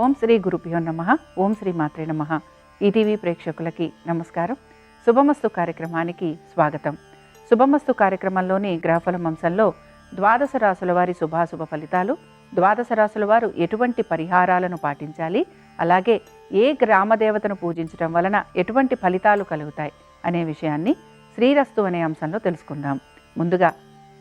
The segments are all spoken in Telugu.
ఓం శ్రీ గురుభ్యో నమః. ఓం శ్రీ మాత్రే నమః. ఈటీవీ ప్రేక్షకులకి నమస్కారం. శుభమస్తు కార్యక్రమానికి స్వాగతం. శుభమస్తు కార్యక్రమంలోని గ్రహఫలం అంశంలో ద్వాదశ రాశుల వారి శుభాశుభ ఫలితాలు, ద్వాదశ రాశుల వారు ఎటువంటి పరిహారాలను పాటించాలి, అలాగే ఏ గ్రామదేవతను పూజించడం వలన ఎటువంటి ఫలితాలు కలుగుతాయి అనే విషయాన్ని శ్రీరస్తు అనే అంశంలో తెలుసుకుందాం. ముందుగా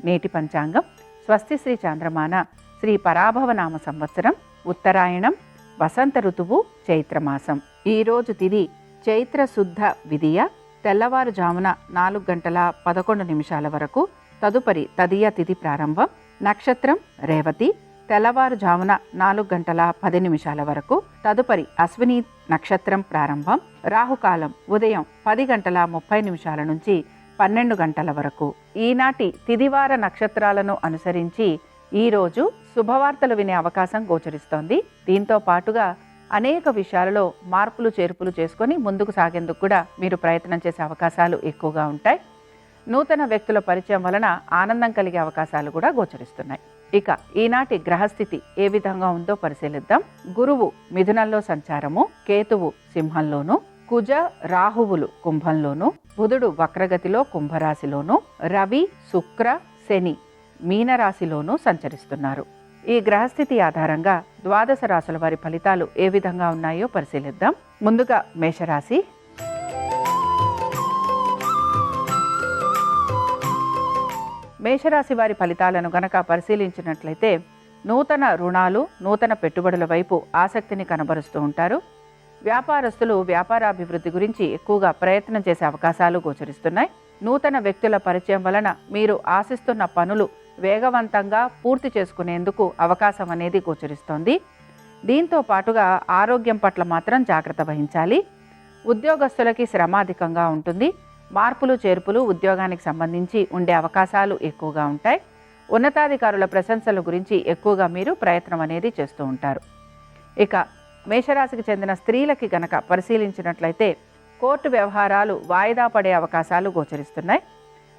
నేటి పంచాంగం. స్వస్తి శ్రీ చాంద్రమాన శ్రీ పరాభవనామ సంవత్సరం ఉత్తరాయణం, వసంత ఋతువు, చైత్రమాసం. ఈరోజు తిథి చైత్ర శుద్ధ విధియ, తెల్లవారుజామున 4:11 వరకు. తదుపరి తదియ తిథి ప్రారంభం. నక్షత్రం రేవతి, తెల్లవారుజామున 4:10 వరకు. తదుపరి అశ్విని నక్షత్రం ప్రారంభం. రాహుకాలం ఉదయం 10:30 నుంచి 12 వరకు. ఈనాటి తిదివార నక్షత్రాలను అనుసరించి ఈరోజు శుభవార్తలు వినే అవకాశం గోచరిస్తోంది. దీంతో పాటుగా అనేక విషయాలలో మార్పులు చేర్పులు చేసుకొని ముందుకు సాగేందుకు కూడా మీరు ప్రయత్నం చేసే అవకాశాలు ఎక్కువగా ఉంటాయి. నూతన వ్యక్తుల పరిచయం వలన ఆనందం కలిగే అవకాశాలు కూడా గోచరిస్తున్నాయి. ఇక ఈనాటి గ్రహస్థితి ఏ విధంగా ఉందో పరిశీలిద్దాం. గురువు మిథునంలో సంచారము, కేతువు సింహంలోను, కుజ రాహువులు కుంభంలోను, బుధుడు వక్రగతిలో కుంభరాశిలోను, రవి శుక్ర శని మీనరాశిలోనూ సంచరిస్తున్నారు. ఈ గ్రహస్థితి ఆధారంగా ద్వాదశ రాశుల వారి ఫలితాలు ఏ విధంగా ఉన్నాయో పరిశీలిద్దాం. ముందుగా మేషరాశి. మేషరాశి వారి ఫలితాలను గనక పరిశీలించినట్లయితే నూతన రుణాలు, నూతన పెట్టుబడుల వైపు ఆసక్తిని కనబరుస్తూ ఉంటారు. వ్యాపారస్తులు వ్యాపారాభివృద్ధి గురించి ఎక్కువగా ప్రయత్నం చేసే అవకాశాలు గోచరిస్తున్నాయి. నూతన వ్యక్తుల పరిచయం వలన మీరు ఆశిస్తున్న పనులు వేగవంతంగా పూర్తి చేసుకునేందుకు అవకాశం అనేది గోచరిస్తోంది. దీంతో పాటుగా ఆరోగ్యం పట్ల మాత్రం జాగ్రత్త వహించాలి. ఉద్యోగస్తులకి శ్రమ అధికంగా ఉంటుంది. మార్పులు చేర్పులు ఉద్యోగానికి సంబంధించి ఉండే అవకాశాలు ఎక్కువగా ఉంటాయి. ఉన్నతాధికారుల ప్రశంసల గురించి ఎక్కువగా మీరు ప్రయత్నం అనేది చేస్తూ ఉంటారు. ఇక మేషరాశికి చెందిన స్త్రీలకి గనక పరిశీలించినట్లయితే కోర్టు వ్యవహారాలు వాయిదా పడే అవకాశాలు గోచరిస్తున్నాయి.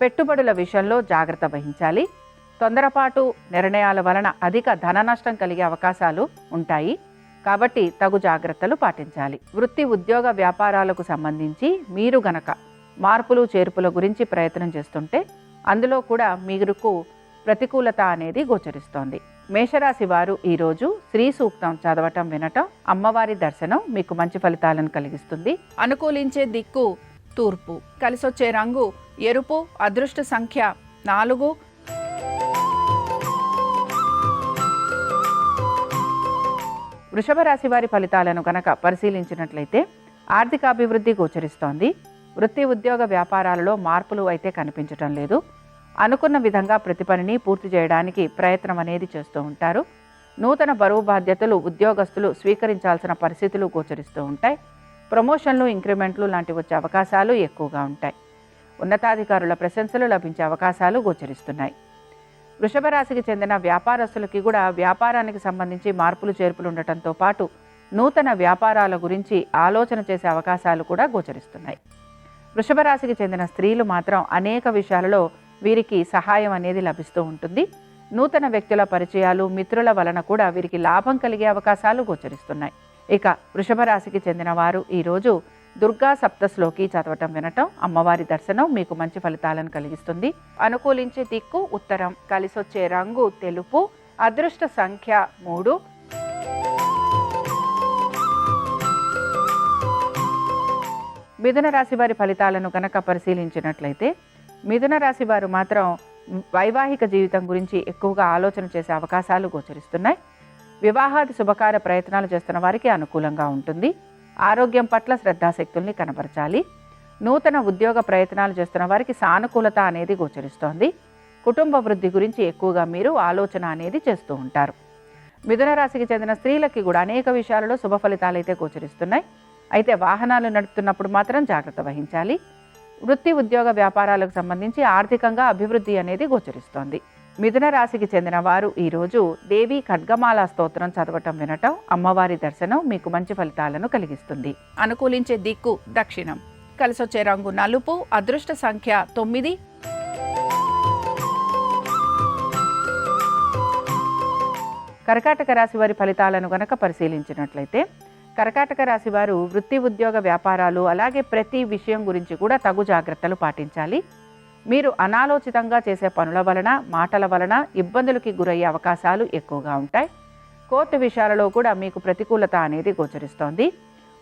పెట్టుబడుల విషయంలో జాగ్రత్త వహించాలి. తొందరపాటు నిర్ణయాల వలన అధిక ధన నష్టం కలిగే అవకాశాలు ఉంటాయి. కాబట్టి తగు జాగ్రత్తలు పాటించాలి. వృత్తి ఉద్యోగ వ్యాపారాలకు సంబంధించి మీరు గనక మార్పులు చేర్పుల గురించి ప్రయత్నం చేస్తుంటే అందులో కూడా మీకు ప్రతికూలత అనేది గోచరిస్తోంది. మేషరాశి వారు ఈరోజు శ్రీ సూక్తం చదవటం, వినటం, అమ్మవారి దర్శనం మీకు మంచి ఫలితాలను కలిగిస్తుంది. అనుకూలించే దిక్కు తూర్పు, కలిసొచ్చే రంగు ఎరుపు, అదృష్ట సంఖ్య 4. వృషభ రాశి వారి ఫలితాలను గనక పరిశీలించినట్లయితే ఆర్థికాభివృద్ధి గోచరిస్తోంది. వృత్తి ఉద్యోగ వ్యాపారాలలో మార్పులు అయితే కనిపించటం లేదు. అనుకున్న విధంగా ప్రతి పనిని పూర్తి చేయడానికి ప్రయత్నం అనేది చేస్తూ ఉంటారు. నూతన బరువు బాధ్యతలు ఉద్యోగస్తులు స్వీకరించాల్సిన పరిస్థితులు గోచరిస్తూ ఉంటాయి. ప్రమోషన్లు, ఇంక్రిమెంట్లు లాంటివి వచ్చే అవకాశాలు ఎక్కువగా ఉంటాయి. ఉన్నతాధికారుల ప్రశంసలు లభించే అవకాశాలు గోచరిస్తున్నాయి. వృషభ రాశికి చెందిన వ్యాపారస్తులకి కూడా వ్యాపారానికి సంబంధించి మార్పులు చేర్పులు ఉండటంతో పాటు నూతన వ్యాపారాల గురించి ఆలోచన చేసే అవకాశాలు కూడా గోచరిస్తున్నాయి. వృషభ రాశికి చెందిన స్త్రీలు మాత్రం అనేక విషయాలలో వీరికి సహాయం అనేది లభిస్తూ ఉంటుంది. నూతన వ్యక్తుల పరిచయాలు, మిత్రుల వలన కూడా వీరికి లాభం కలిగే అవకాశాలు గోచరిస్తున్నాయి. ఇక వృషభ రాశికి చెందిన వారు ఈరోజు దుర్గా సప్తశ్లోకి చదవటం, వినటం, అమ్మవారి దర్శనం మీకు మంచి ఫలితాలను కలిగిస్తుంది. అనుకూలించే దిక్కు ఉత్తరం, కలిసొచ్చే రంగు తెలుపు, అదృష్ట సంఖ్య 3. మిథున రాశి వారి ఫలితాలను గనక పరిశీలించినట్లయితే మిథున రాశి వారు మాత్రం వైవాహిక జీవితం గురించి ఎక్కువగా ఆలోచన చేసే అవకాశాలు గోచరిస్తున్నాయి. వివాహాది శుభకార్య ప్రయత్నాలు చేస్తున్న వారికి అనుకూలంగా ఉంటుంది. ఆరోగ్యం పట్ల శ్రద్ధాశక్తుల్ని కనబరచాలి. నూతన ఉద్యోగ ప్రయత్నాలు చేస్తున్న వారికి సానుకూలత అనేది గోచరిస్తోంది. కుటుంబ వృద్ధి గురించి ఎక్కువగా మీరు ఆలోచన అనేది చేస్తూ ఉంటారు. మిథున రాశికి చెందిన స్త్రీలకి కూడా అనేక విషయాలలో శుభ ఫలితాలు అయితే గోచరిస్తున్నాయి. అయితే వాహనాలు నడుపుతున్నప్పుడు మాత్రం జాగ్రత్త వహించాలి. వృత్తి ఉద్యోగ వ్యాపారాలకు సంబంధించి ఆర్థికంగా అభివృద్ధి అనేది గోచరిస్తోంది. మిథున రాశికి చెందిన వారు ఈరోజు దేవి ఖడ్గమాల స్తోత్రం చదవటం, వినటం, అమ్మవారి దర్శనం మీకు మంచి ఫలితాలను కలిగిస్తుంది. అనుకూలించే దిక్కు దక్షిణం, కలిసొచ్చే రంగు నలుపు, అదృష్ట సంఖ్య 9. కర్కాటక రాశి వారి ఫలితాలను గనక పరిశీలించినట్లయితే కర్కాటక రాశి వారు వృత్తి ఉద్యోగ వ్యాపారాలు అలాగే ప్రతి విషయం గురించి కూడా తగు జాగ్రత్తలు పాటించాలి. మీరు అనాలోచితంగా చేసే పనుల వలన మాటల వలన ఇబ్బందులకి గురయ్యే అవకాశాలు ఎక్కువగా ఉంటాయి. కోర్టు విషయాలలో కూడా మీకు ప్రతికూలత అనేది గోచరిస్తోంది.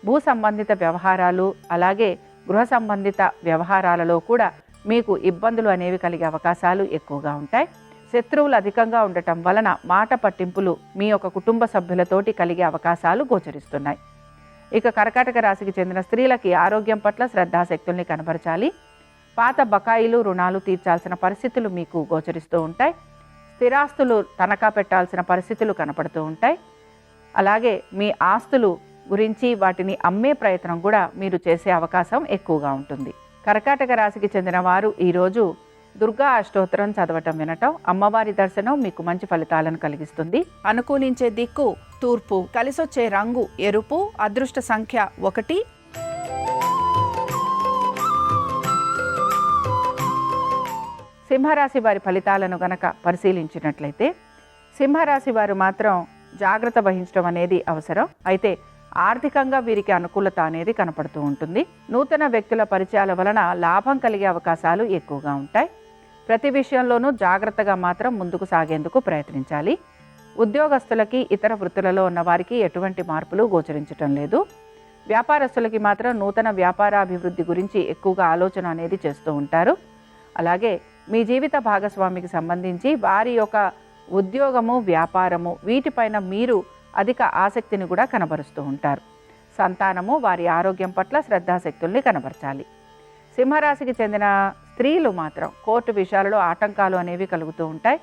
భూ సంబంధిత వ్యవహారాలు అలాగే గృహ సంబంధిత వ్యవహారాలలో కూడా మీకు ఇబ్బందులు అనేవి కలిగే అవకాశాలు ఎక్కువగా ఉంటాయి. శత్రువులు అధికంగా ఉండటం వలన మాట పట్టింపులు మీ యొక్క కుటుంబ సభ్యులతోటి కలిగే అవకాశాలు గోచరిస్తున్నాయి. ఇక కర్కాటక రాశికి చెందిన స్త్రీలకి ఆరోగ్యం పట్ల శ్రద్ధాశక్తుల్ని కనబరచాలి. పాత బకాయిలు రుణాలు తీర్చాల్సిన పరిస్థితులు మీకు గోచరిస్తూ ఉంటాయి. స్థిరాస్తులు తనఖా పెట్టాల్సిన పరిస్థితులు కనపడుతూ ఉంటాయి. అలాగే మీ ఆస్తులు గురించి వాటిని అమ్మే ప్రయత్నం కూడా మీరు చేసే అవకాశం ఎక్కువగా ఉంటుంది. కర్కాటక రాశికి చెందిన వారు ఈరోజు దుర్గా అష్టోత్తరం చదవటం వినటం, అమ్మవారి దర్శనం మీకు మంచి ఫలితాలను కలిగిస్తుంది. అనుకూలించే దిక్కు తూర్పు, కలిసొచ్చే రంగు ఎరుపు, అదృష్ట సంఖ్య 1. సింహరాశి వారి ఫలితాలను గనక పరిశీలించినట్లయితే సింహరాశి వారు మాత్రం జాగ్రత్త వహించడం అనేది అవసరం. అయితే ఆర్థికంగా వీరికి అనుకూలత అనేది కనపడుతూ ఉంటుంది. నూతన వ్యక్తుల పరిచయాల వలన లాభం కలిగే అవకాశాలు ఎక్కువగా ఉంటాయి. ప్రతి విషయంలోనూ జాగ్రత్తగా మాత్రం ముందుకు సాగేందుకు ప్రయత్నించాలి. ఉద్యోగస్తులకి ఇతర వృత్తులలో ఉన్న వారికి ఎటువంటి మార్పులు గోచరించటం లేదు. వ్యాపారస్తులకి మాత్రం నూతన వ్యాపారాభివృద్ధి గురించి ఎక్కువగా ఆలోచన అనేది చేస్తూ ఉంటారు. అలాగే మీ జీవిత భాగస్వామికి సంబంధించి వారి యొక్క ఉద్యోగము వ్యాపారము వీటిపైన మీరు అధిక ఆసక్తిని కూడా కనబరుస్తూ ఉంటారు. సంతానము వారి ఆరోగ్యం పట్ల శ్రద్ధాశక్తుల్ని కనబరచాలి. సింహరాశికి చెందిన స్త్రీలు మాత్రం కోర్టు విషయాలలో ఆటంకాలు అనేవి కలుగుతూ ఉంటాయి.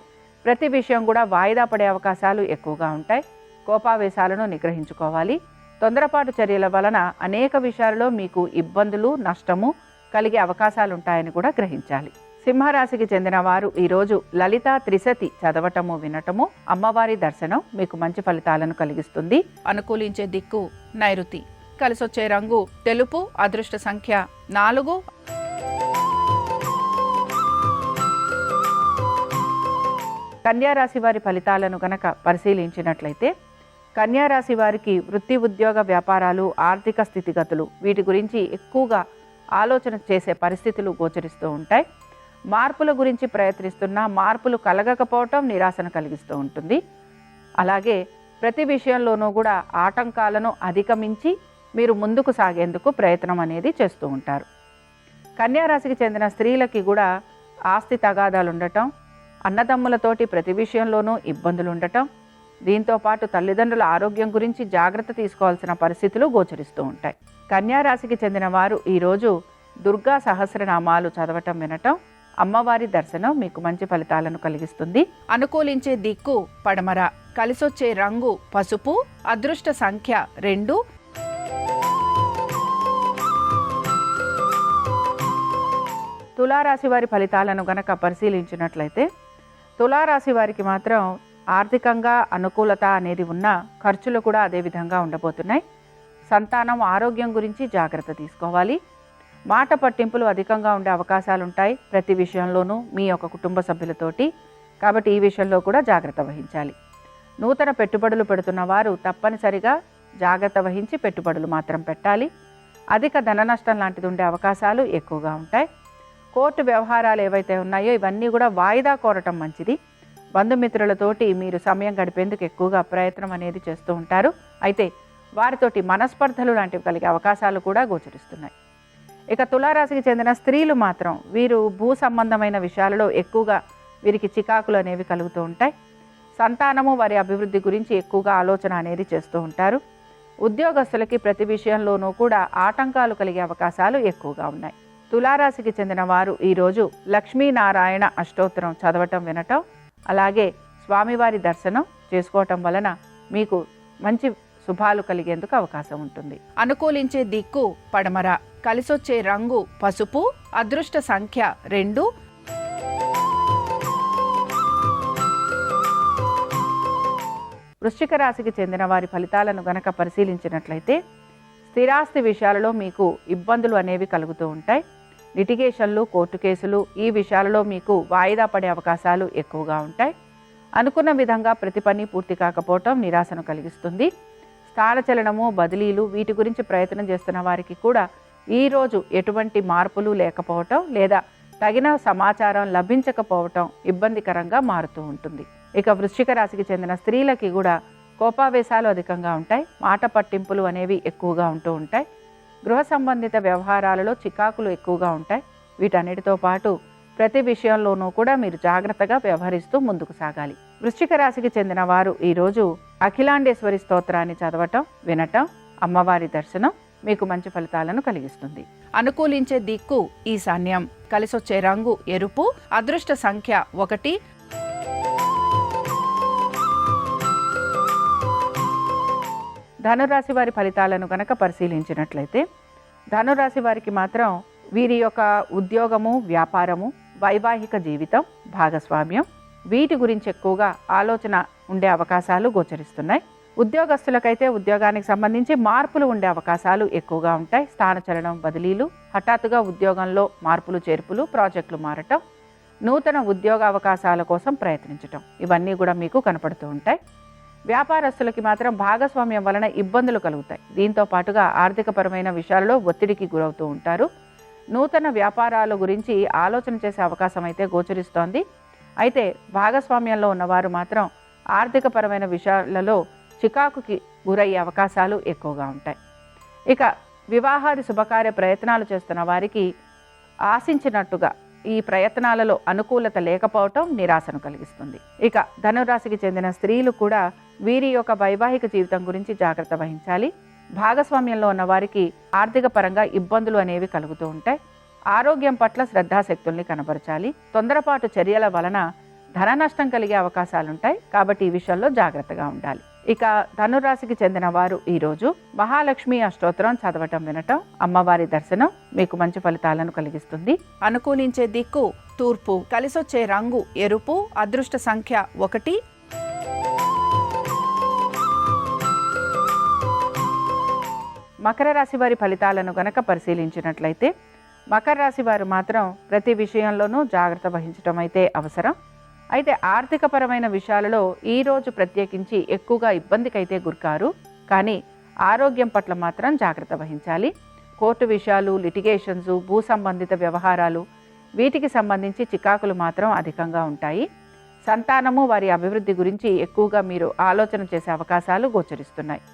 ప్రతి విషయం కూడా వాయిదా పడే అవకాశాలు ఎక్కువగా ఉంటాయి. కోపావేశాలను నిగ్రహించుకోవాలి. తొందరపాటు చర్యల వలన అనేక విషయాలలో మీకు ఇబ్బందులు నష్టము కలిగే అవకాశాలు ఉంటాయని కూడా గ్రహించాలి. సింహరాశికి చెందిన వారు ఈరోజు లలితా త్రిశతి చదవటము వినటము, అమ్మవారి దర్శనం మీకు మంచి ఫలితాలను కలిగిస్తుంది. అనుకూలించే దిక్కు నైరుతి, కలిసొచ్చే రంగు తెలుపు, అదృష్ట సంఖ్య 4. కన్యారాశి వారి ఫలితాలను గనక పరిశీలించినట్లయితే కన్యారాశి వారికి వృత్తి ఉద్యోగ వ్యాపారాలు ఆర్థిక స్థితిగతులు వీటి గురించి ఎక్కువగా ఆలోచన చేసే పరిస్థితులు గోచరిస్తూ ఉంటాయి. మార్పుల గురించి ప్రయత్నిస్తున్నా మార్పులు కలగకపోవటం నిరాశను కలిగిస్తూ ఉంటుంది. అలాగే ప్రతి విషయంలోనూ కూడా ఆటంకాలను అధిగమించి మీరు ముందుకు సాగేందుకు ప్రయత్నం అనేది చేస్తూ ఉంటారు. కన్యారాశికి చెందిన స్త్రీలకి కూడా ఆస్తి తగాదాలు ఉండటం, అన్నదమ్ములతోటి ప్రతి విషయంలోనూ ఇబ్బందులు ఉండటం, దీంతోపాటు తల్లిదండ్రుల ఆరోగ్యం గురించి జాగ్రత్త తీసుకోవాల్సిన పరిస్థితులు గోచరిస్తూ ఉంటాయి. కన్యారాశికి చెందిన వారు ఈరోజు దుర్గా సహస్రనామాలు చదవటం వినటం, అమ్మవారి దర్శనం మీకు మంచి ఫలితాలను కలిగిస్తుంది. అనుకూలించే దిక్కు పడమర, కలిసొచ్చే రంగు పసుపు, అదృష్ట సంఖ్య 2. తులారాశి వారి ఫలితాలను గనక పరిశీలించినట్లయితే తులారాశి వారికి మాత్రం ఆర్థికంగా అనుకూలత అనేది ఉన్న ఖర్చులు కూడా అదే విధంగా ఉండబోతున్నాయి. సంతానం ఆరోగ్యం గురించి జాగ్రత్త తీసుకోవాలి. మాట పట్టింపులు అధికంగా ఉండే అవకాశాలు ఉంటాయి ప్రతి విషయంలోనూ మీ యొక్క కుటుంబ సభ్యులతోటి. కాబట్టి ఈ విషయంలో కూడా జాగ్రత్త వహించాలి. నూతన పెట్టుబడులు పెడుతున్న వారు తప్పనిసరిగా జాగ్రత్త వహించి పెట్టుబడులు మాత్రం పెట్టాలి. అధిక ధన నష్టం లాంటిది ఉండే అవకాశాలు ఎక్కువగా ఉంటాయి. కోర్టు వ్యవహారాలు ఏవైతే ఉన్నాయో ఇవన్నీ కూడా వాయిదా కోరటం మంచిది. బంధుమిత్రులతోటి మీరు సమయం గడిపేందుకు ఎక్కువగా ప్రయత్నం అనేది చేస్తూ ఉంటారు. అయితే వారితోటి మనస్పర్ధలు లాంటివి కలిగే అవకాశాలు కూడా గోచరిస్తున్నాయి. ఇక తులారాశికి చెందిన స్త్రీలు మాత్రం వీరు భూ సంబంధమైన విషయాలలో ఎక్కువగా వీరికి చికాకులు అనేవి కలుగుతూ ఉంటాయి. సంతానము వారి అభివృద్ధి గురించి ఎక్కువగా ఆలోచన అనేది చేస్తూ ఉంటారు. ఉద్యోగస్తులకి ప్రతి విషయంలోనూ కూడా ఆటంకాలు కలిగే అవకాశాలు ఎక్కువగా ఉన్నాయి. తులారాశికి చెందిన వారు ఈరోజు లక్ష్మీనారాయణ అష్టోత్తరం చదవటం వినటం, అలాగే స్వామివారి దర్శనం చేసుకోవటం వలన మీకు మంచి శుభాలు కలిగేందుకు అవకాశం ఉంటుంది. అనుకూలించే దిక్కు పడమర, కలిసొచ్చే రంగు పసుపు, అదృష్ట సంఖ్య 2. వృశ్చిక రాశికి చెందిన వారి ఫలితాలను గనక పరిశీలించినట్లయితే స్థిరాస్తి విషయాలలో మీకు ఇబ్బందులు అనేవి కలుగుతూ ఉంటాయి. లిటిగేషన్లు, కోర్టు కేసులు ఈ విషయాలలో మీకు వాయిదా పడే అవకాశాలు ఎక్కువగా ఉంటాయి. అనుకున్న విధంగా ప్రతి పని పూర్తి కాకపోవటం నిరాశను కలిగిస్తుంది. స్థానచలనము, బదిలీలు వీటి గురించి ప్రయత్నం చేస్తున్న వారికి కూడా ఈరోజు ఎటువంటి మార్పులు లేకపోవటం లేదా తగిన సమాచారం లభించకపోవటం ఇబ్బందికరంగా మారుతూ ఉంటుంది. ఇక వృశ్చిక రాశికి చెందిన స్త్రీలకి కూడా కోపావేశాలు అధికంగా ఉంటాయి. మాట పట్టింపులు అనేవి ఎక్కువగా ఉంటూ ఉంటాయి. గృహ సంబంధిత వ్యవహారాలలో చికాకులు ఎక్కువగా ఉంటాయి. వీటన్నిటితో పాటు ప్రతి విషయంలోనూ కూడా మీరు జాగ్రత్తగా వ్యవహరిస్తూ ముందుకు సాగాలి. వృశ్చిక రాశికి చెందిన వారు ఈరోజు అఖిలాండేశ్వరి స్తోత్రాన్ని చదవటం, వినటం, అమ్మవారి దర్శనం మీకు మంచి ఫలితాలను కలిగిస్తుంది. అనుకూలించే దిక్కు ఈశాన్యం, కలిసొచ్చే రంగు ఎరుపు, అదృష్ట సంఖ్య 1. ధనురాశి వారి ఫలితాలను గనక పరిశీలించినట్లయితే ధనురాశి వారికి మాత్రం వీరి యొక్క ఉద్యోగము, వ్యాపారము, వైవాహిక జీవితం, భాగస్వామ్యం వీటి గురించి ఎక్కువగా ఆలోచన ఉండే అవకాశాలు గోచరిస్తున్నాయి. ఉద్యోగస్తులకైతే ఉద్యోగానికి సంబంధించి మార్పులు ఉండే అవకాశాలు ఎక్కువగా ఉంటాయి. స్థానచలనం, బదిలీలు, హఠాత్తుగా ఉద్యోగంలో మార్పులు చేర్పులు, ప్రాజెక్టులు మారటం, నూతన ఉద్యోగ అవకాశాల కోసం ప్రయత్నించటం ఇవన్నీ కూడా మీకు కనపడుతూ ఉంటాయి. వ్యాపారస్తులకి మాత్రం భాగస్వామ్యం వలన ఇబ్బందులు కలుగుతాయి. దీంతో పాటుగా ఆర్థికపరమైన విషయాలలో ఒత్తిడికి గురవుతూ ఉంటారు. నూతన వ్యాపారాల గురించి ఆలోచన చేసే అవకాశం అయితే గోచరిస్తోంది. అయితే భాగస్వామ్యంలో ఉన్నవారు మాత్రం ఆర్థికపరమైన విషయాలలో చికాకుకి గురయ్యే అవకాశాలు ఎక్కువగా ఉంటాయి. ఇక వివాహాది శుభకార్య ప్రయత్నాలు చేస్తున్న వారికి ఆశించినట్టుగా ఈ ప్రయత్నాలలో అనుకూలత లేకపోవటం నిరాశను కలిగిస్తుంది. ఇక ధనురాశికి చెందిన స్త్రీలు కూడా వీరి యొక్క వైవాహిక జీవితం గురించి జాగ్రత్త వహించాలి. భాగస్వామ్యంలో ఉన్న వారికి ఆర్థిక పరంగా ఇబ్బందులు అనేవి కలుగుతూ ఉంటాయి. ఆరోగ్యం పట్ల శ్రద్ధాశక్తుల్ని కనబరచాలి. తొందరపాటు చర్యల వలన ధన నష్టం కలిగే అవకాశాలుంటాయి. కాబట్టి ఈ విషయంలో జాగ్రత్తగా ఉండాలి. ఇక ధనురాశికి చెందిన వారు ఈరోజు మహాలక్ష్మి అష్టోత్తరం చదవటం, వినటం, అమ్మవారి దర్శనం మీకు మంచి ఫలితాలను కలిగిస్తుంది. అనుకూలించే దిక్కు తూర్పు, కలిసొచ్చే రంగు ఎరుపు, అదృష్ట సంఖ్య 1. మకర రాశి వారి ఫలితాలను గనక పరిశీలించినట్లయితే మకర రాశి వారు మాత్రం ప్రతి విషయంలోనూ జాగ్రత్త వహించడం అయితే అవసరం. అయితే ఆర్థికపరమైన విషయాలలో ఈరోజు ప్రత్యేకించి ఎక్కువగా ఇబ్బందికైతే గురికారు. కానీ ఆరోగ్యం పట్ల మాత్రం జాగ్రత్త వహించాలి. కోర్టు విషయాలు, లిటిగేషన్స్, భూ సంబంధిత వ్యవహారాలు వీటికి సంబంధించి చికాకులు మాత్రం అధికంగా ఉంటాయి. సంతానము, వారి అభివృద్ధి గురించి ఎక్కువగా మీరు ఆలోచన చేసే అవకాశాలు గోచరిస్తున్నాయి.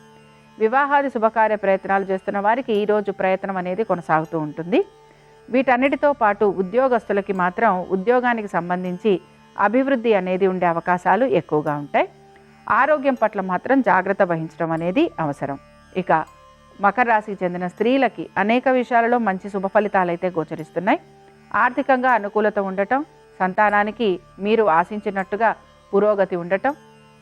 వివాహాది శుభకార్య ప్రయత్నాలు చేస్తున్న వారికి ఈరోజు ప్రయత్నం అనేది కొనసాగుతూ ఉంటుంది. వీటన్నిటితో పాటు ఉద్యోగస్తులకి మాత్రం ఉద్యోగానికి సంబంధించి అభివృద్ధి అనేది ఉండే అవకాశాలు ఎక్కువగా ఉంటాయి. ఆరోగ్యం పట్ల మాత్రం జాగ్రత్త వహించడం అనేది అవసరం. ఇక మకర రాశికి చెందిన స్త్రీలకి అనేక విషయాలలో మంచి శుభ ఫలితాలు అయితే గోచరిస్తున్నాయి. ఆర్థికంగా అనుకూలత ఉండటం, సంతానానికి మీరు ఆశించినట్టుగా పురోగతి ఉండటం,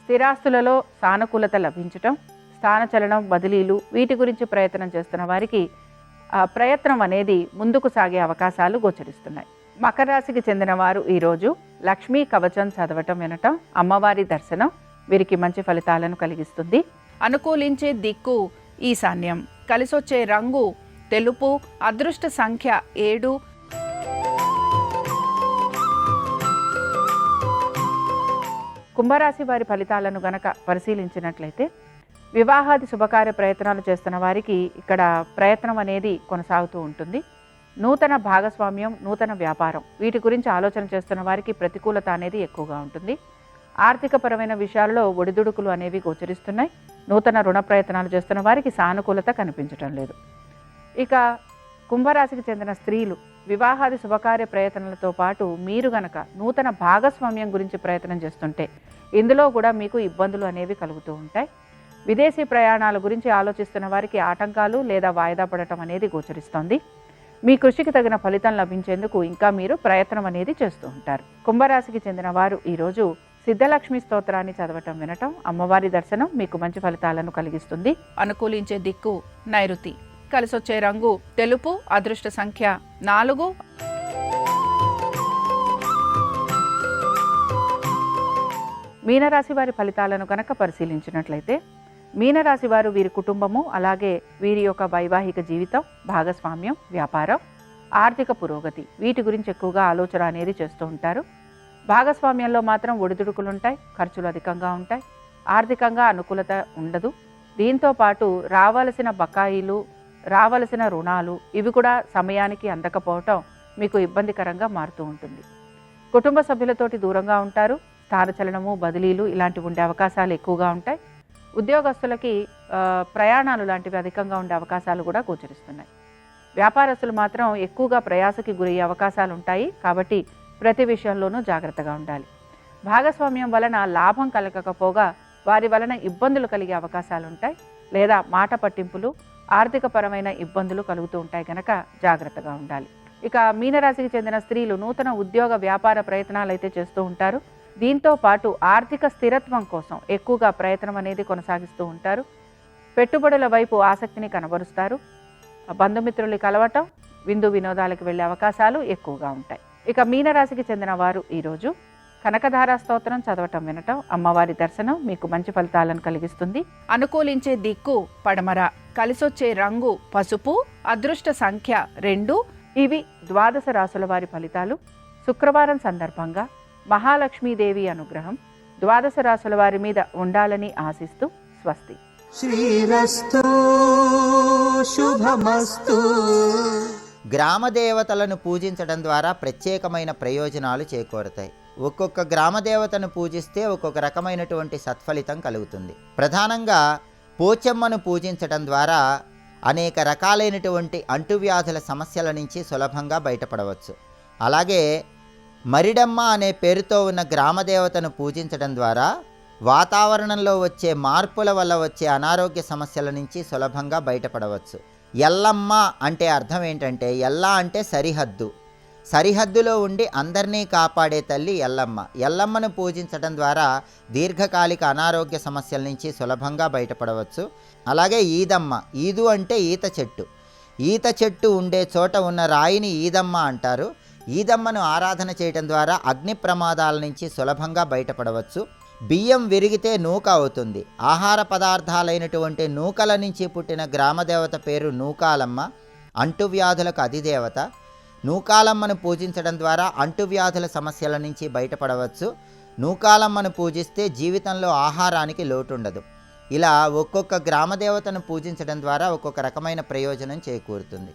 స్థిరాస్తులలో సానుకూలత లభించటం, స్థానచలనం, బదిలీలు వీటి గురించి ప్రయత్నం చేస్తున్న వారికి ప్రయత్నం అనేది ముందుకు సాగే అవకాశాలు గోచరిస్తున్నాయి. మకర రాశికి చెందిన వారు ఈరోజు లక్ష్మీ కవచం చదవటం, వినటం, అమ్మవారి దర్శనం వీరికి మంచి ఫలితాలను కలిగిస్తుంది. అనుకూలించే దిక్కు ఈశాన్యం, కలిసొచ్చే రంగు తెలుపు, అదృష్ట సంఖ్య 7. కుంభరాశి వారి ఫలితాలను గనక పరిశీలించినట్లయితే వివాహాది శుభకార్య ప్రయత్నాలు చేస్తున్న వారికి ఇక్కడ ప్రయత్నం అనేది కొనసాగుతూ ఉంటుంది. నూతన భాగస్వామ్యం, నూతన వ్యాపారం వీటి గురించి ఆలోచన చేస్తున్న వారికి ప్రతికూలత అనేది ఎక్కువగా ఉంటుంది. ఆర్థికపరమైన విషయాల్లో ఒడిదుడుకులు అనేవి గోచరిస్తున్నాయి. నూతన రుణ ప్రయత్నాలు చేస్తున్న వారికి సానుకూలత కనిపించడం లేదు. ఇక కుంభరాశికి చెందిన స్త్రీలు వివాహాది శుభకార్య ప్రయత్నాలతో పాటు మీరు గనక నూతన భాగస్వామ్యం గురించి ప్రయత్నం చేస్తుంటే ఇందులో కూడా మీకు ఇబ్బందులు అనేవి కలుగుతూ ఉంటాయి. విదేశీ ప్రయాణాల గురించి ఆలోచిస్తున్న వారికి ఆటంకాలు లేదా వాయిదా పడటం అనేది గోచరిస్తోంది. మీ కృషికి తగిన ఫలితం లభించేందుకు ఇంకా మీరు ప్రయత్నం అనేది చేస్తూ ఉంటారు. కుంభరాశికి చెందిన వారు ఈరోజు సిద్ధలక్ష్మి స్తోత్రాన్ని చదవటం, వినటం, అమ్మవారి దర్శనం మీకు మంచి ఫలితాలను కలిగిస్తుంది. అనుకూలించే దిక్కు నైరుతి, కలిసొచ్చే రంగు తెలుపు, అదృష్ట సంఖ్య 4. మీనరాశి వారి ఫలితాలను కనుక పరిశీలించినట్లయితే మీనరాశి వారు వీరి కుటుంబము, అలాగే వీరి యొక్క వైవాహిక జీవితం, భాగస్వామ్యం, వ్యాపారం, ఆర్థిక పురోగతి వీటి గురించి ఎక్కువగా ఆలోచన అనేది చేస్తూ ఉంటారు. భాగస్వామ్యంలో మాత్రం ఒడిదుడుకులుంటాయి, ఖర్చులు అధికంగా ఉంటాయి, ఆర్థికంగా అనుకూలత ఉండదు. దీంతో పాటు రావాల్సిన బకాయిలు, రావాల్సిన రుణాలు ఇవి కూడా సమయానికి అందకపోవటం మీకు ఇబ్బందికరంగా మారుతూ ఉంటుంది. కుటుంబ సభ్యులతోటి దూరంగా ఉంటారు. స్థానచలనము, బదిలీలు ఇలాంటివి ఉండే అవకాశాలు ఎక్కువగా ఉంటాయి. ఉద్యోగస్తులకి ప్రయాణాలు లాంటివి అధికంగా ఉండే అవకాశాలు కూడా గోచరిస్తున్నాయి. వ్యాపారస్తులు మాత్రం ఎక్కువగా ప్రయాసకి గురయ్యే అవకాశాలు ఉంటాయి. కాబట్టి ప్రతి విషయంలోనూ జాగ్రత్తగా ఉండాలి. భాగస్వామ్యం వలన లాభం కలగకపోగా వారి వలన ఇబ్బందులు కలిగే అవకాశాలు ఉంటాయి, లేదా మాట పట్టింపులు, ఆర్థికపరమైన ఇబ్బందులు కలుగుతూ ఉంటాయి కనుక జాగ్రత్తగా ఉండాలి. ఇక మీనరాశికి చెందిన స్త్రీలు నూతన ఉద్యోగ వ్యాపార ప్రయత్నాలు అయితే చేస్తూ ఉంటారు. దీంతో పాటు ఆర్థిక స్థిరత్వం కోసం ఎక్కువగా ప్రయత్నం అనేది కొనసాగిస్తూ ఉంటారు. పెట్టుబడుల వైపు ఆసక్తిని కనబరుస్తారు. బంధుమిత్రులు కలవటం, విందు వినోదాలకు వెళ్ళే అవకాశాలు ఎక్కువగా ఉంటాయి. ఇక మీనరాశికి చెందిన వారు ఈరోజు కనకధార స్తోత్రం చదవటం, వినటం, అమ్మవారి దర్శనం మీకు మంచి ఫలితాలను కలిగిస్తుంది. అనుకూలించే దిక్కు పడమర, కలిసొచ్చే రంగు పసుపు, అదృష్ట సంఖ్య 2. ఇవి ద్వాదశ రాశుల వారి ఫలితాలు. శుక్రవారం సందర్భంగా మహాలక్ష్మీదేవి అనుగ్రహం ద్వాదశ రాశుల వారి మీద ఉండాలని ఆశిస్తూ స్వస్తి. శ్రీరస్తు శుభమస్తు. గ్రామ దేవతలను పూజించడం ద్వారా ప్రత్యేకమైన ప్రయోజనాలు చేకూరుతాయి. ఒక్కొక్క గ్రామ దేవతను పూజిస్తే ఒక్కొక్క రకమైనటువంటి సత్ఫలితం కలుగుతుంది. ప్రధానంగా పోచమ్మను పూజించడం ద్వారా అనేక రకాలైనటువంటి అంటువ్యాధుల సమస్యల నుంచి సులభంగా బయటపడవచ్చు. అలాగే మరిడమ్మ అనే పేరుతో ఉన్న గ్రామదేవతను పూజించడం ద్వారా వాతావరణంలో వచ్చే మార్పుల వల్ల వచ్చే అనారోగ్య సమస్యల నుంచి సులభంగా బయటపడవచ్చు. ఎల్లమ్మ అంటే అర్థం ఏంటంటే, ఎల్ల అంటే సరిహద్దు, సరిహద్దులో ఉండి అందరినీ కాపాడే తల్లి ఎల్లమ్మ. ఎల్లమ్మను పూజించడం ద్వారా దీర్ఘకాలిక అనారోగ్య సమస్యల నుంచి సులభంగా బయటపడవచ్చు. అలాగే ఈదమ్మ, ఈదు అంటే ఈత చెట్టు, ఈత చెట్టు ఉండే చోట ఉన్న రాయిని ఈదమ్మ అంటారు. ఈదమ్మను ఆరాధన చేయడం ద్వారా అగ్ని ప్రమాదాల నుంచి సులభంగా బయటపడవచ్చు. బియ్యం విరిగితే నూక అవుతుంది. ఆహార పదార్థాలైనటువంటి నూకల నుంచి పుట్టిన గ్రామదేవత పేరు నూకాలమ్మ. అంటువ్యాధులకు అధిదేవత. నూకాలమ్మను పూజించడం ద్వారా అంటువ్యాధుల సమస్యల నుంచి బయటపడవచ్చు. నూకాలమ్మను పూజిస్తే జీవితంలో ఆహారానికి లోటుండదు. ఇలా ఒక్కొక్క గ్రామదేవతను పూజించడం ద్వారా ఒక్కొక్క రకమైన ప్రయోజనం చేకూరుతుంది.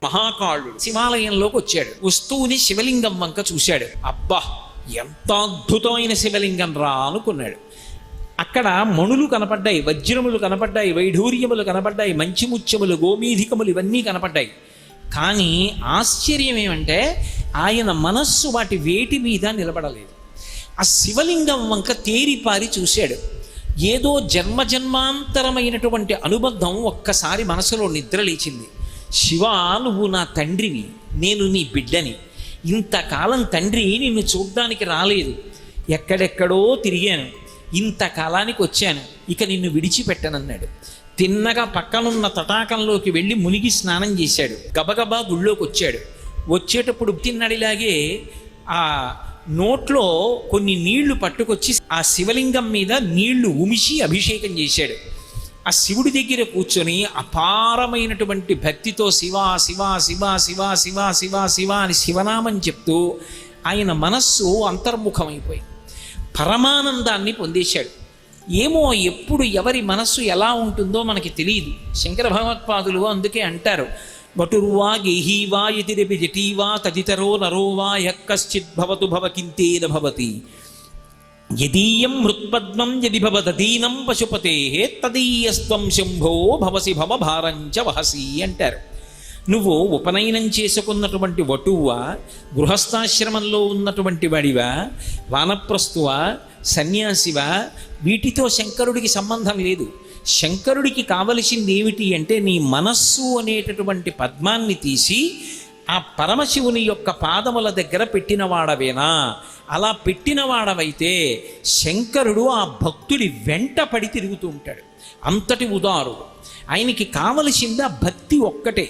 మహాకాళుడు శివాలయంలోకి వచ్చాడు. వస్తూని శివలింగం వంక చూశాడు. అబ్బా, ఎంత అద్భుతమైన శివలింగం రా అనుకున్నాడు. అక్కడ మణులు కనపడ్డాయి, వజ్రములు కనపడ్డాయి, వైఢూర్యములు కనపడ్డాయి, మంచి ముత్యములు, గోమీధికములు ఇవన్నీ కనపడ్డాయి. కానీ ఆశ్చర్యం ఏమంటే ఆయన మనస్సు వాటి వేటి మీద నిలబడలేదు. ఆ శివలింగం వంక తేరిపారి చూశాడు. ఏదో జన్మజన్మాంతరమైనటువంటి అనుబంధం ఒక్కసారి మనసులో నిద్రలేచింది. శివ, నువ్వు నా తండ్రివి, నేను నీ బిడ్డని. ఇంతకాలం తండ్రి నిన్ను చూడ్డానికి రాలేదు, ఎక్కడెక్కడో తిరిగాను, ఇంతకాలానికి వచ్చాను, ఇక నిన్ను విడిచిపెట్టనన్నాడు. తిన్నగా పక్కనున్న తటాకంలోకి వెళ్ళి మునిగి స్నానం చేశాడు. గబగబా గుళ్ళోకి వచ్చాడు. వచ్చేటప్పుడు తిన్నడిలాగే ఆ నోట్లో కొన్ని నీళ్లు పట్టుకొచ్చి ఆ శివలింగం మీద నీళ్లు ఉమిసి అభిషేకం చేశాడు. ఆ శివుడి దగ్గర కూర్చొని అపారమైనటువంటి భక్తితో శివ శివ శివ శివ శివ శివ శివ అని శివనామం చెప్తూ ఆయన మనస్సు అంతర్ముఖమైపోయింది. పరమానందాన్ని పొందేశాడు. ఏమో ఎప్పుడు ఎవరి మనస్సు ఎలా ఉంటుందో మనకి తెలియదు. శంకర భగవత్పాదులు అందుకే అంటారు, వటుర్వా గేహీవా యతిరపి జటీవా తదితరో నరోవా యక్కశ్చిద్భవతు భవకింతేన భవతి యదీయం మృత్పద్మం యది భవదీనం పశుపతే తదీయస్త్వం శంభో భవసి భవభారంచ వహసి అంటారు. నువ్వు ఉపనయనం చేసుకున్నటువంటి వటువా, గృహస్థాశ్రమంలో ఉన్నటువంటి వాడివా, వానప్రస్థువా, సన్యాసివా, వీటితో శంకరుడికి సంబంధం లేదు. శంకరుడికి కావలసింది ఏమిటి అంటే నీ మనస్సు అనేటటువంటి పద్మాన్ని తీసి ఆ పరమశివుని యొక్క పాదముల దగ్గర పెట్టినవాడవేనా? అలా పెట్టినవాడవైతే శంకరుడు ఆ భక్తుడి వెంట పడి తిరుగుతూ ఉంటాడు. అంతటి ఉదారుడు. ఆయనకి కావలసింది ఆ భక్తి ఒక్కటే.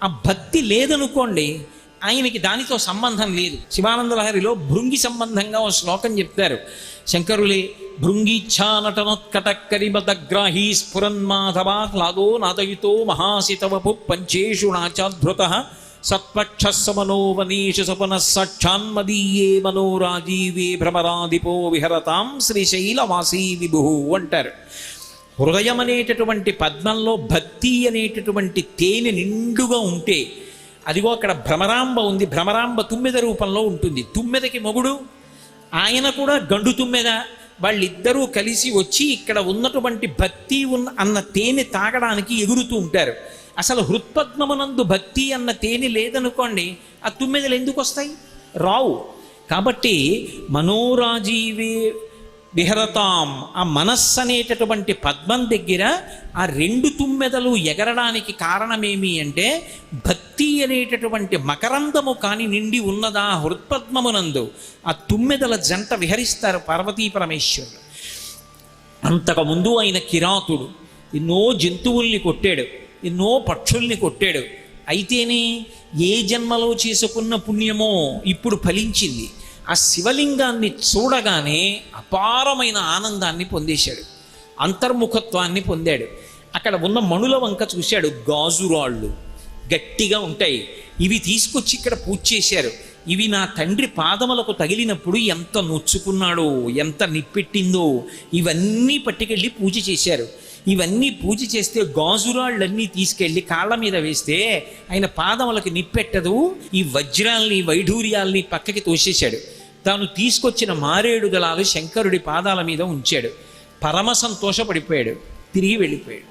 ఆ భక్తి లేదనుకోండి, ఆయనకి దానితో సంబంధం లేదు. శివానంద లహరిలో భృంగి సంబంధంగా ఓ శ్లోకం చెప్తారు శంకరులే. భృంగిచ్ఛా నటనోత్కటక్కరిమదగ్రాహీ స్ఫురన్మాధవాహ్లాదో నాదయుతో మహాసితవపు పంచేషు నాచాధృత సత్పక్షస్సమనోవనీషు సపన సాక్షాన్మదీయే మనోరాజీవే భ్రమరాదిపో విహరతాం శ్రీశైలవాసీ విభు అంటారు. హృదయం అనేటటువంటి పద్మంలో భక్తి అనేటటువంటి తేనె నిండుగా ఉంటే, అదిగో అక్కడ భ్రమరాంబ ఉంది, భ్రమరాంబ తుమ్మెద రూపంలో ఉంటుంది. తుమ్మెదకి మొగుడు ఆయన కూడా గండు తుమ్మెద. వాళ్ళిద్దరూ కలిసి వచ్చి ఇక్కడ ఉన్నటువంటి భక్తి అన్న తేనె తాగడానికి ఎగురుతూ ఉంటారు. అసలు హృత్పద్మమునందు భక్తి అన్న తేనె లేదనుకోండి, ఆ తుమ్మెదలు ఎందుకు వస్తాయి? రావు. కాబట్టి మనోరాజీవే విహరతాం, ఆ మనస్సు అనేటటువంటి పద్మం దగ్గర ఆ రెండు తుమ్మెదలు ఎగరడానికి కారణమేమి అంటే, భక్తి అనేటటువంటి మకరందము కాని నిండి ఉన్నదా హృత్పద్మమునందు, ఆ తుమ్మెదల జంట విహరిస్తారు పార్వతీ పరమేశ్వరుడు. అంతకుముందు ఆయన కిరాతుడు, ఎన్నో జంతువుల్ని కొట్టాడు, ఎన్నో పక్షుల్ని కొట్టాడు. అయితేనే ఏ జన్మలో చేసుకున్న పుణ్యమో ఇప్పుడు ఫలించింది. ఆ శివలింగాన్ని చూడగానే అపారమైన ఆనందాన్ని పొందేశాడు, అంతర్ముఖత్వాన్ని పొందాడు. అక్కడ ఉన్న మణుల వంక చూశాడు. గాజురాళ్ళు గట్టిగా ఉంటాయి, ఇవి తీసుకొచ్చి ఇక్కడ పూజ చేశారు. ఇవి నా తండ్రి పాదములకు తగిలినప్పుడు ఎంత నొచ్చుకున్నాడో, ఎంత నిప్పెట్టిందో, ఇవన్నీ పట్టుకెళ్ళి పూజ చేశారు. ఇవన్నీ పూజ చేస్తే గాజురాళ్ళన్నీ తీసుకెళ్ళి కాళ్ళ మీద వేస్తే ఆయన పాదములకు నిప్పెట్టదు. ఈ వజ్రాల్ని వైఢూర్యాల్ని పక్కకి తోసేశాడు. తాను తీసుకొచ్చిన మారేడు దళాలు శంకరుడి పాదాల మీద ఉంచాడు. పరమ సంతోషపడిపోయాడు, తిరిగి వెళ్ళిపోయాడు.